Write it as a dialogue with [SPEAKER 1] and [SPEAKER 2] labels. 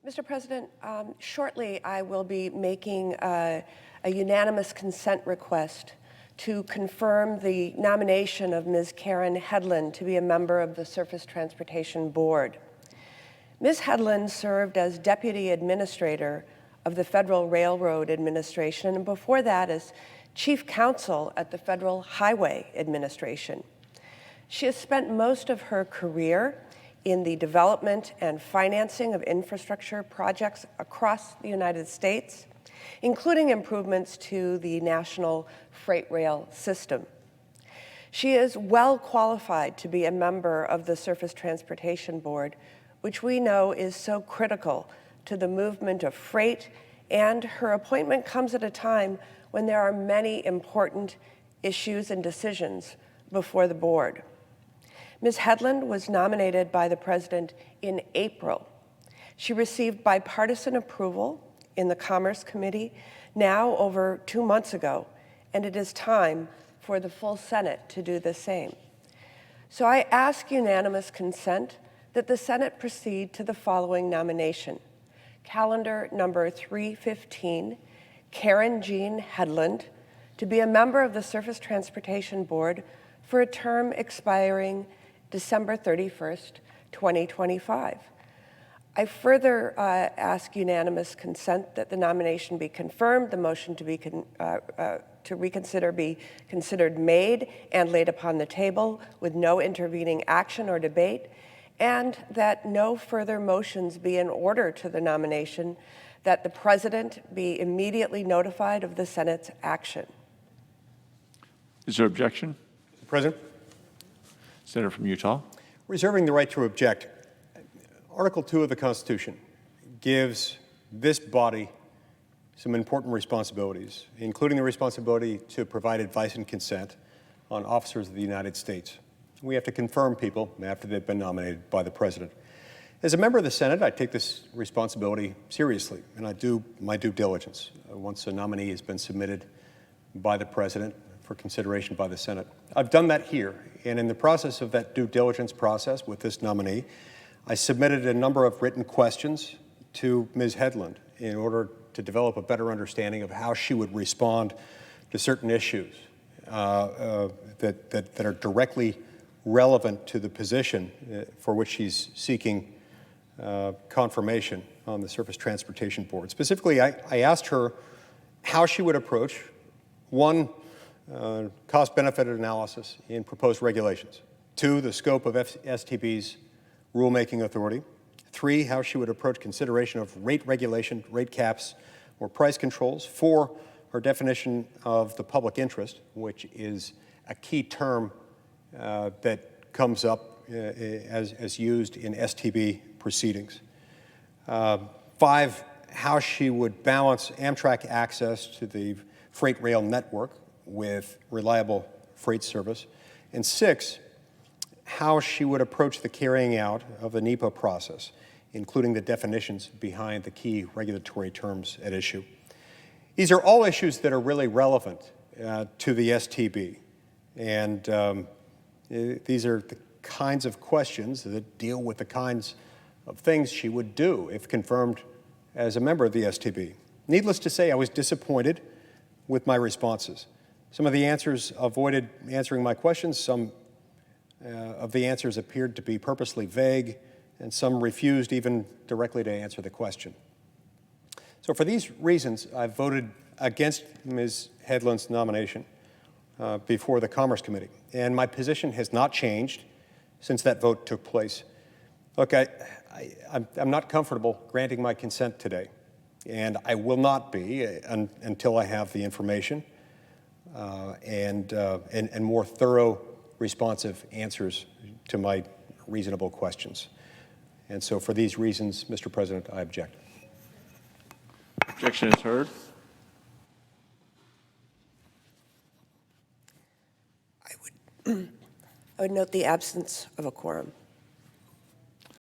[SPEAKER 1] Mr. President, shortly I will be making a unanimous consent request to confirm the nomination of Ms. Karen Headland to be a member of the Surface Transportation Board. Ms. Headland served as Deputy Administrator of the Federal Railroad Administration, and before that as Chief Counsel at the Federal Highway Administration. She has spent most of her career in the development and financing of infrastructure projects across the United States, including improvements to the national freight rail system. She is well qualified to be a member of the Surface Transportation Board, which we know is so critical to the movement of freight, and her appointment comes at a time when there are many important issues and decisions before the board. Ms. Headland was nominated by the President in April. She received bipartisan approval in the Commerce Committee now over 2 months ago, and it is time for the full Senate to do the same. So I ask unanimous consent that the Senate proceed to the following nomination. Calendar number 315, Karen Jean Headland, to be a member of the Surface Transportation Board for a term expiring December 31st, 2025. I further ask unanimous consent that the nomination be confirmed, the motion to reconsider be considered made and laid upon the table with no intervening action or debate, and that no further motions be in order to the nomination, that the President be immediately notified of the Senate's action.
[SPEAKER 2] Is there objection?
[SPEAKER 3] Mr. President.
[SPEAKER 2] Senator from Utah.
[SPEAKER 3] Reserving the right to object. Article 2 of the Constitution gives this body some important responsibilities, including the responsibility to provide advice and consent on officers of the United States. We have to confirm people after they've been nominated by the President. As a member of the Senate, I take this responsibility seriously, and I do my due diligence once a nominee has been submitted by the President for consideration by the Senate. I've done that here, and in the process of that due diligence process with this nominee, I submitted a number of written questions to Ms. Headland in order to develop a better understanding of how she would respond to certain issues that are directly relevant to the position for which she's seeking confirmation on the Surface Transportation Board. Specifically, I asked her how she would approach, one, cost-benefit analysis in proposed regulations. 2, the scope of STB's rulemaking authority. 3, how she would approach consideration of rate regulation, rate caps, or price controls. 4, her definition of the public interest, which is a key term that comes up as used in STB proceedings. 5, how she would balance Amtrak access to the freight rail network with reliable freight service. And 6, how she would approach the carrying out of the NEPA process, including the definitions behind the key regulatory terms at issue. These are all issues that are really relevant to the STB, and these are the kinds of questions that deal with the kinds of things she would do if confirmed as a member of the STB. Needless to say, I was disappointed with my responses. Some of the answers avoided answering my questions, some of the answers appeared to be purposely vague, and some refused even directly to answer the question. So for these reasons, I voted against Ms. Headland's nomination before the Commerce Committee, and my position has not changed since that vote took place. Look, I'm not comfortable granting my consent today, and I will not be until I have the information and more thorough, responsive answers to my reasonable questions. And so for these reasons, Mr. President, I object.
[SPEAKER 2] Objection is heard.
[SPEAKER 1] I would note the absence of a quorum.